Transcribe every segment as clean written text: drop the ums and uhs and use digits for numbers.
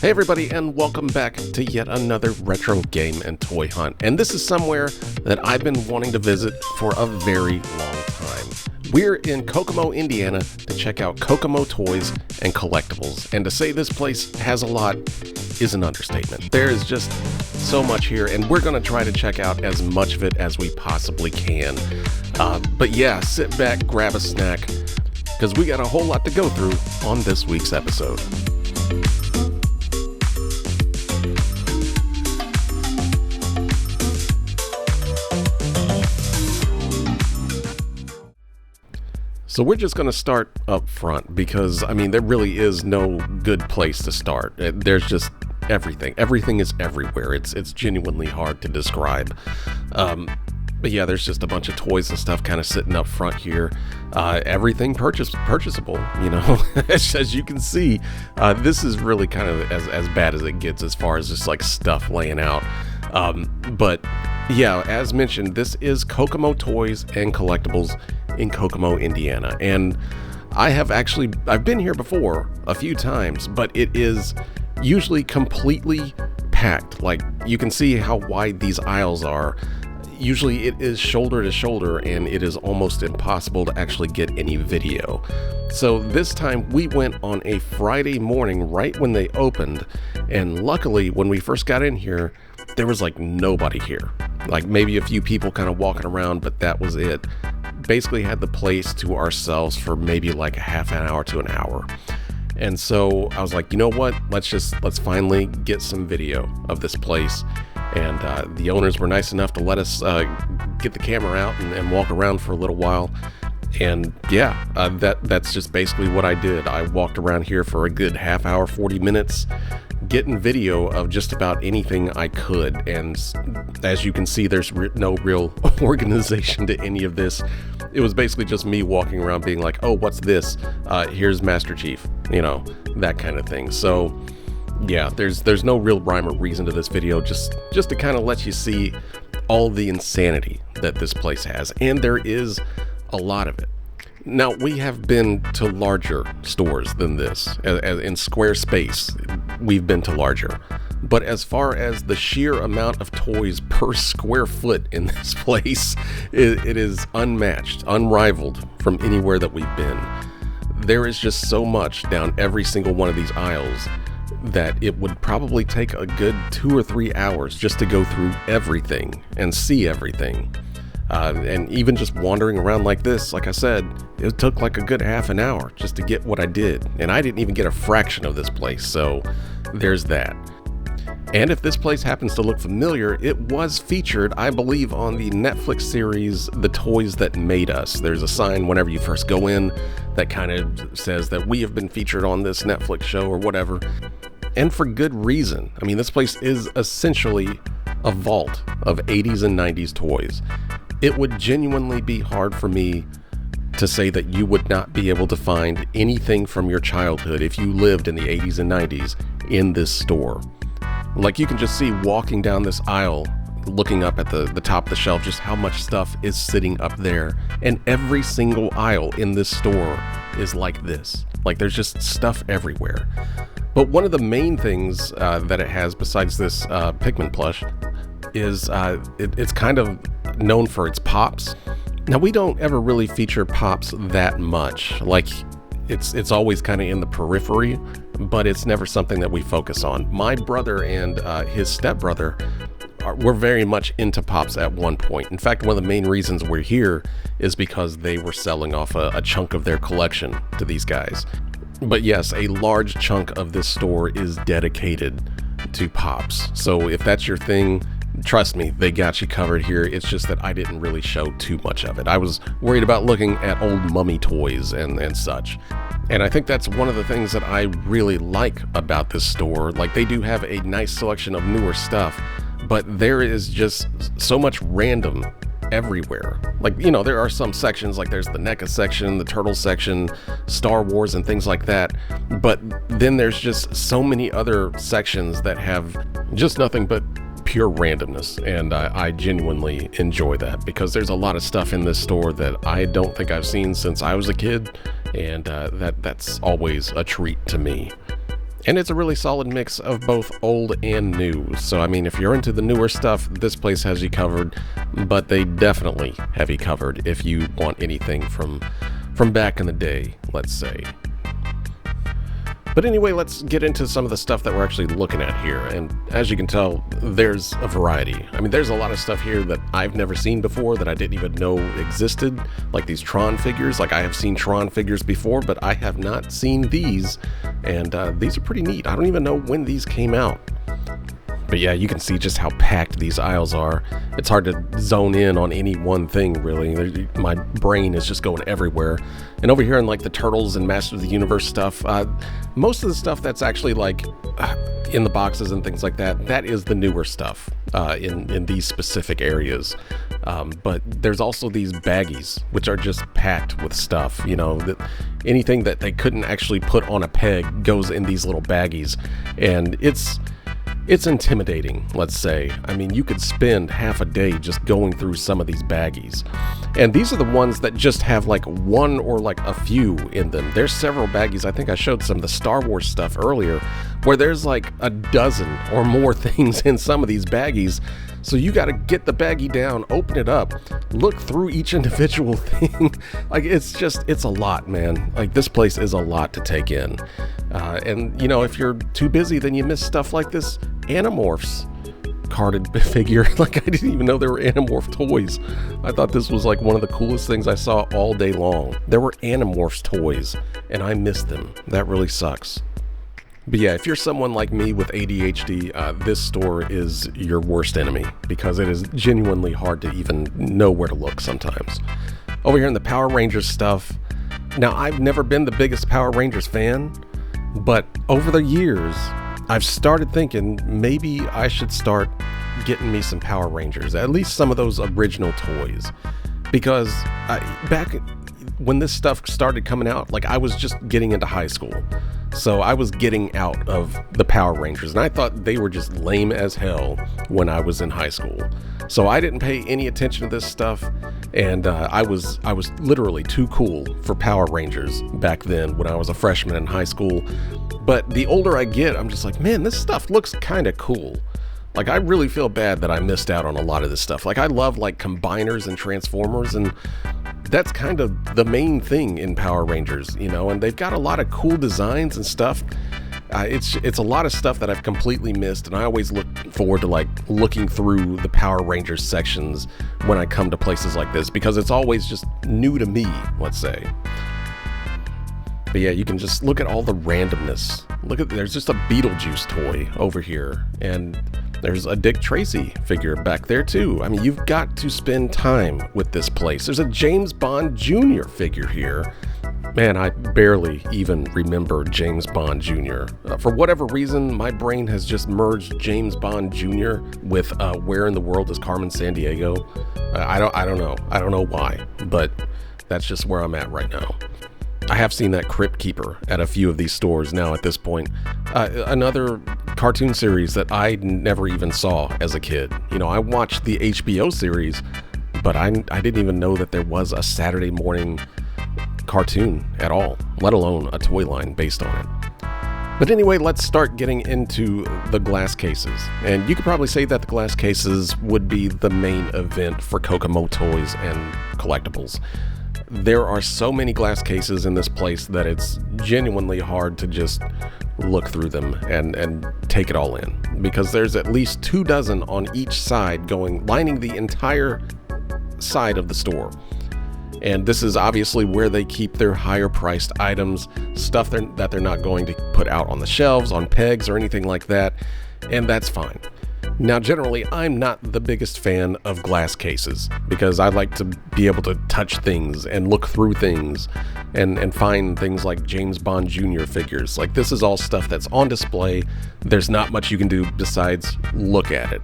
Hey everybody, and welcome back to yet another retro game and toy hunt. And this is somewhere that I've been wanting to visit for a very long time. We're in Kokomo, Indiana to check out Kokomo Toys and Collectibles. And to say this place has a lot is an understatement. There is just so much here, and we're going to try to check out as much of it as we possibly can. But yeah, sit back, grab a snack, because we got a whole lot to go through on this week's episode. So we're just going to start up front because, I mean, there really is no good place to start. There's just everything. Everything is everywhere. It's genuinely hard to describe. But yeah, there's just a bunch of toys and stuff kind of sitting up front here. Everything purchasable, you know. As you can see, this is really kind of as bad as it gets as far as just like stuff laying out. But yeah, as mentioned, this is Kokomo Toys and Collectibles in Kokomo, Indiana. And I've been here before a few times, but it is usually completely packed. Like, you can see how wide these aisles are. Usually it is shoulder to shoulder, and it is almost impossible to actually get any video. So this time we went on a Friday morning right when they opened, and luckily when we first got in here, there was like nobody here. Like maybe a few people kind of walking around, but that was it. Basically had the place to ourselves for maybe like a half an hour to an hour. And so I was like, you know what? Let's finally get some video of this place. And the owners were nice enough to let us get the camera out and walk around for a little while. And yeah, that's just basically what I did. I walked around here for a good half hour, 40 minutes, getting video of just about anything I could. And as you can see, there's no real organization to any of this. It was basically just me walking around being like, oh, what's this? Here's Master Chief, you know, that kind of thing. So yeah, there's no real rhyme or reason to this video, just to kind of let you see all the insanity that this place has. And there is a lot of it. Now, we have been to larger stores than this. In square space, we've been to larger. But as far as the sheer amount of toys per square foot in this place, it is unmatched, unrivaled from anywhere that we've been. There is just so much down every single one of these aisles that it would probably take a good 2 or 3 hours just to go through everything and see everything. And even just wandering around like this, like I said, it took like a good half an hour just to get what I did. And I didn't even get a fraction of this place, so there's that. And if this place happens to look familiar, it was featured, I believe, on the Netflix series, The Toys That Made Us. There's a sign whenever you first go in that kind of says that we have been featured on this Netflix show or whatever. And for good reason. I mean, this place is essentially a vault of 80s and 90s toys. It would genuinely be hard for me to say that you would not be able to find anything from your childhood if you lived in the 80s and 90s in this store. Like, you can just see walking down this aisle, looking up at the top of the shelf, just how much stuff is sitting up there. And every single aisle in this store is like this. Like, there's just stuff everywhere. But one of the main things that it has, besides this Pikmin plush, is it's kind of known for its Pops. Now, we don't ever really feature Pops that much. Like, it's always kind of in the periphery, but it's never something that we focus on. My brother and his stepbrother were very much into Pops at one point. In fact, one of the main reasons we're here is because they were selling off a chunk of their collection to these guys. But yes, a large chunk of this store is dedicated to Pops. So if that's your thing, trust me, they got you covered here. It's just that I didn't really show too much of it. I was worried about looking at old mummy toys and such. And I think that's one of the things that I really like about this store. Like, they do have a nice selection of newer stuff, but there is just so much random everywhere. Like, you know, there are some sections, like there's the NECA section, the Turtle section, Star Wars and things like that, but then there's just so many other sections that have just nothing but pure randomness, and I genuinely enjoy that, because there's a lot of stuff in this store that I don't think I've seen since I was a kid, and that's always a treat to me. And it's a really solid mix of both old and new. So, I mean, if you're into the newer stuff, this place has you covered, but they definitely have you covered if you want anything from back in the day, let's say. But anyway, let's get into some of the stuff that we're actually looking at here. And as you can tell, there's a variety. I mean, there's a lot of stuff here that I've never seen before that I didn't even know existed. Like these Tron figures. Like I have seen Tron figures before, but I have not seen these. And these are pretty neat. I don't even know when these came out. But yeah, you can see just how packed these aisles are. It's hard to zone in on any one thing, really. My brain is just going everywhere. And over here in like the Turtles and Masters of the Universe stuff, most of the stuff that's actually like in the boxes and things like that, that is the newer stuff in these specific areas. But there's also these baggies, which are just packed with stuff. You know, anything that they couldn't actually put on a peg goes in these little baggies. And it's intimidating, let's say. I mean, you could spend half a day just going through some of these baggies. And these are the ones that just have like one or like a few in them. There's several baggies. I think I showed some of the Star Wars stuff earlier, where there's like a dozen or more things in some of these baggies. So you got to get the baggie down, open it up, look through each individual thing. Like it's a lot, man. Like this place is a lot to take in. And you know, if you're too busy, then you miss stuff like this Animorphs carded figure. Like I didn't even know there were Animorph toys. I thought this was like one of the coolest things I saw all day long. There were Animorphs toys and I missed them. That really sucks. But yeah, if you're someone like me with ADHD, this store is your worst enemy because it is genuinely hard to even know where to look sometimes. Over here in the Power Rangers stuff, now I've never been the biggest Power Rangers fan, but over the years, I've started thinking maybe I should start getting me some Power Rangers, at least some of those original toys. Because back when this stuff started coming out, like I was just getting into high school. So I was getting out of the Power Rangers and I thought they were just lame as hell when I was in high school. So I didn't pay any attention to this stuff, and I was literally too cool for Power Rangers back then when I was a freshman in high school. But the older I get, I'm just like, man, this stuff looks kind of cool. Like I really feel bad that I missed out on a lot of this stuff. Like I love like combiners and transformers, and that's kind of the main thing in Power Rangers, you know, and they've got a lot of cool designs and stuff. It's a lot of stuff that I've completely missed, and I always look forward to like looking through the Power Rangers sections when I come to places like this, because it's always just new to me, let's say. But yeah, you can just look at all the randomness. There's just a Beetlejuice toy over here, and there's a Dick Tracy figure back there too. I mean, you've got to spend time with this place. There's a James Bond Jr. figure here. Man, I barely even remember James Bond Jr. For whatever reason, my brain has just merged James Bond Jr. with Where in the World is Carmen Sandiego? I don't know. I don't know why, but that's just where I'm at right now. I have seen that Crypt Keeper at a few of these stores now at this point. Another cartoon series that I never even saw as a kid. You know, I watched the HBO series, but I didn't even know that there was a Saturday morning cartoon at all, let alone a toy line based on it. But anyway, let's start getting into the glass cases. And you could probably say that the glass cases would be the main event for Kokomo Toys and Collectibles. There are so many glass cases in this place that it's genuinely hard to just look through them and take it all in, because there's at least 24 on each side lining the entire side of the store. And this is obviously where they keep their higher priced items, stuff that they're not going to put out on the shelves, on pegs or anything like that, and that's fine. Now, generally, I'm not the biggest fan of glass cases because I like to be able to touch things and look through things and find things like James Bond Jr. figures. Like, this is all stuff that's on display. There's not much you can do besides look at it.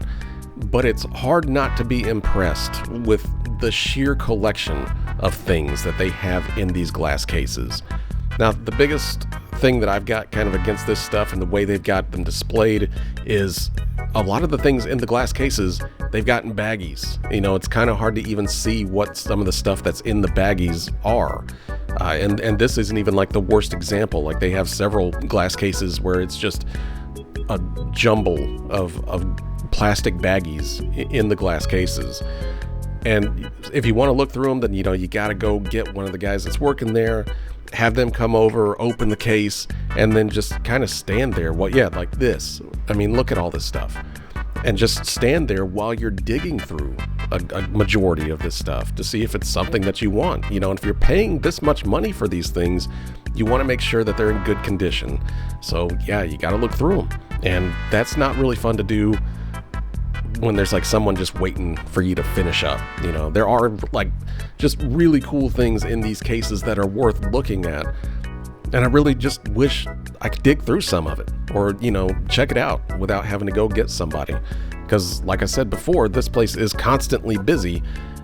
But it's hard not to be impressed with the sheer collection of things that they have in these glass cases. Now, the biggest thing that I've got kind of against this stuff and the way they've got them displayed is a lot of the things in the glass cases, they've got in baggies. You know, it's kind of hard to even see what some of the stuff that's in the baggies are. And this isn't even like the worst example. Like, they have several glass cases where it's just a jumble of plastic baggies in the glass cases. And if you want to look through them, then, you got to go get one of the guys that's working there, have them come over, open the case, and then just kind of stand there. Well, yeah, like this. I mean, look at all this stuff. And just stand there while you're digging through a majority of this stuff to see if it's something that you want. And if you're paying this much money for these things, you want to make sure that they're in good condition. So yeah, you got to look through them. And that's not really fun to do when there's like someone just waiting for you to finish up. There are like just really cool things in these cases that are worth looking at. And I really just wish I could dig through some of it, or, check it out without having to go get somebody. Because like I said before, this place is constantly busy,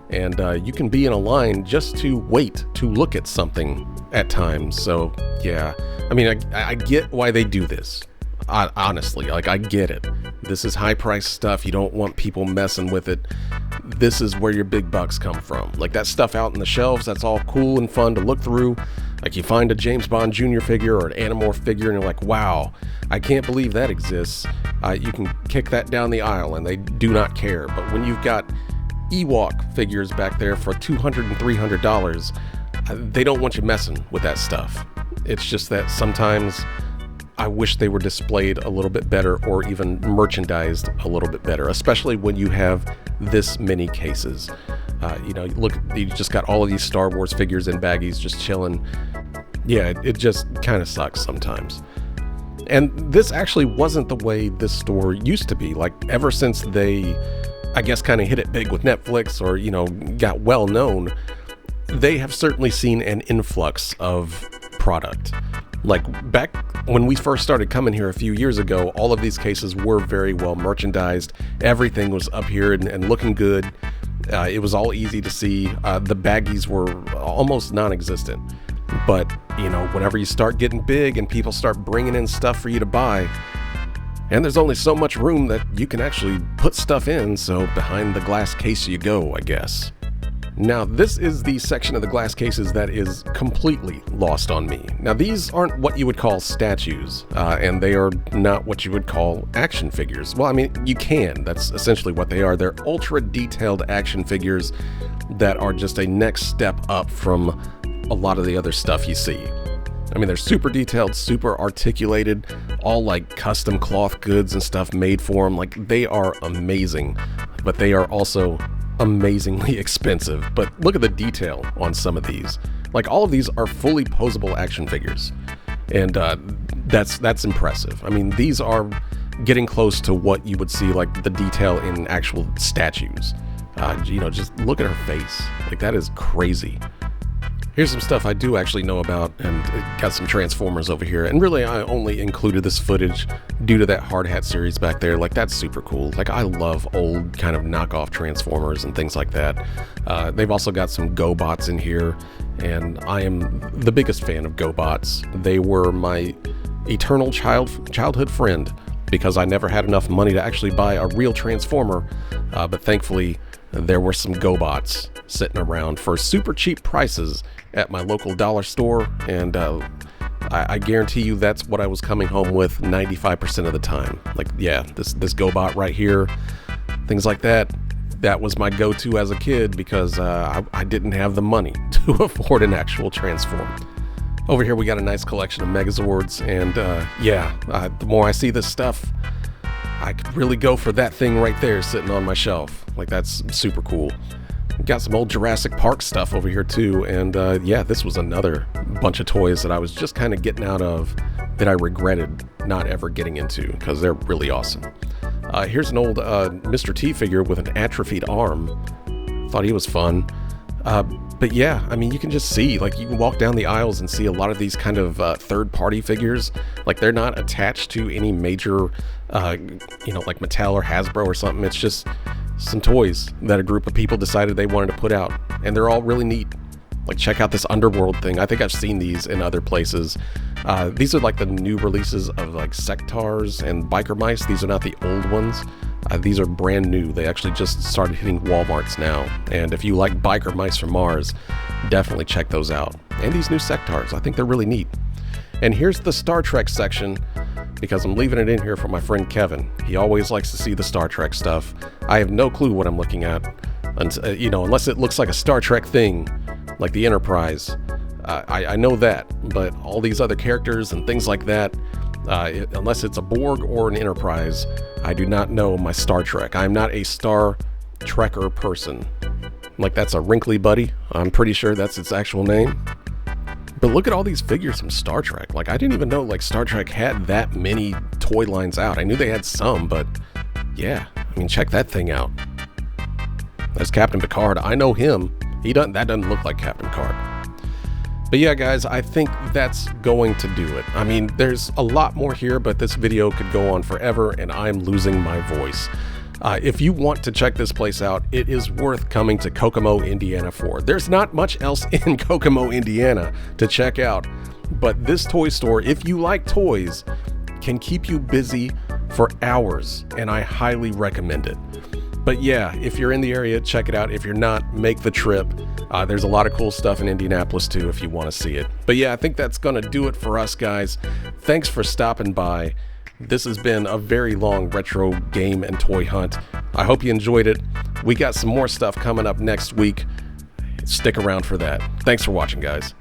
and you can be in a line just to wait to look at something at times. So yeah, I mean, I get why they do this. Honestly, like, I get it. This is high price stuff. You don't want people messing with it. This is where your big bucks come from. Like, that stuff out in the shelves, that's all cool and fun to look through. Like, you find a James Bond Jr. figure or an Animorph figure, and you're like, wow, I can't believe that exists. You can kick that down the aisle, and they do not care. But when you've got Ewok figures back there for $200 and $300, they don't want you messing with that stuff. It's just that sometimes I wish they were displayed a little bit better, or even merchandised a little bit better, especially when you have this many cases. Look, you just got all of these Star Wars figures in baggies just chilling. Yeah, it just kind of sucks sometimes. And this actually wasn't the way this store used to be. Like, ever since they, I guess, kind of hit it big with Netflix, or, got well known, they have certainly seen an influx of product. Like, back when we first started coming here a few years ago, all of these cases were very well merchandised. Everything was up here and looking good. It was all easy to see. The baggies were almost non-existent. But, whenever you start getting big and people start bringing in stuff for you to buy, and there's only so much room that you can actually put stuff in, so behind the glass case you go, I guess. Now, this is the section of the glass cases that is completely lost on me. Now, these aren't what you would call statues, and they are not what you would call action figures. Well, I mean, you can. That's essentially what they are. They're ultra-detailed action figures that are just a next step up from a lot of the other stuff you see. I mean, they're super detailed, super articulated, all like custom cloth goods and stuff made for them. Like, they are amazing, but they are also amazingly expensive. But look at the detail on some of these. Like, all of these are fully posable action figures, and that's impressive. I mean, these are getting close to what you would see like the detail in actual statues. Just look at her face. Like, that is crazy. Here's some stuff I do actually know about, and got some Transformers over here. And really, I only included this footage due to that Hard Hat series back there. Like, that's super cool. Like, I love old kind of knockoff Transformers and things like that. They've also got some GoBots in here, and I am the biggest fan of GoBots. They were my eternal childhood friend, because I never had enough money to actually buy a real Transformer, but thankfully there were some GoBots sitting around for super cheap prices at my local dollar store, and I guarantee you that's what I was coming home with 95% of the time. Like, yeah, this GoBot right here, things like that, that was my go-to as a kid, because I didn't have the money to afford an actual Transform. Over here we got a nice collection of Megazords, and the more I see this stuff, I could really go for that thing right there sitting on my shelf. Like, that's super cool. Got some old Jurassic Park stuff over here too, and this was another bunch of toys that I was just kind of getting out of that I regretted not ever getting into, because they're really awesome. Here's an old Mr. T figure with an atrophied arm. Thought he was fun. But yeah, I mean, you can just see, like, you can walk down the aisles and see a lot of these kind of third-party figures. Like, they're not attached to any major, like Mattel or Hasbro or something. It's just some toys that a group of people decided they wanted to put out, and they're all really neat. Like, check out this Underworld thing. I think I've seen these in other places. These are like the new releases of like Sectars and Biker Mice. These are not the old ones. These are brand new. They actually just started hitting Walmarts now. And if you like Biker Mice from Mars, definitely check those out. And these new Sectars, I think they're really neat. And here's the Star Trek section, because I'm leaving it in here for my friend Kevin. He always likes to see the Star Trek stuff. I have no clue what I'm looking at, unless it looks like a Star Trek thing, like the Enterprise. I know that, but all these other characters and things like that, unless it's a Borg or an Enterprise, I do not know my Star Trek. I'm not a Star Trekker person. Like, that's a wrinkly buddy. I'm pretty sure that's its actual name. But look at all these figures from Star Trek. Like, I didn't even know, like, Star Trek had that many toy lines out. I knew they had some, but yeah. I mean, check that thing out. There's Captain Picard. I know him. That doesn't look like Captain Picard. But yeah, guys, I think that's going to do it. I mean, there's a lot more here, but this video could go on forever, and I'm losing my voice. If you want to check this place out, it is worth coming to Kokomo, Indiana for. There's not much else in Kokomo, Indiana to check out, but this toy store, if you like toys, can keep you busy for hours, and I highly recommend it. But yeah, if you're in the area, check it out. If you're not, make the trip. There's a lot of cool stuff in Indianapolis too if you want to see it. But yeah, I think that's going to do it for us, guys. Thanks for stopping by. This has been a very long retro game and toy hunt. I hope you enjoyed it. We got some more stuff coming up next week. Stick around for that. Thanks for watching, guys.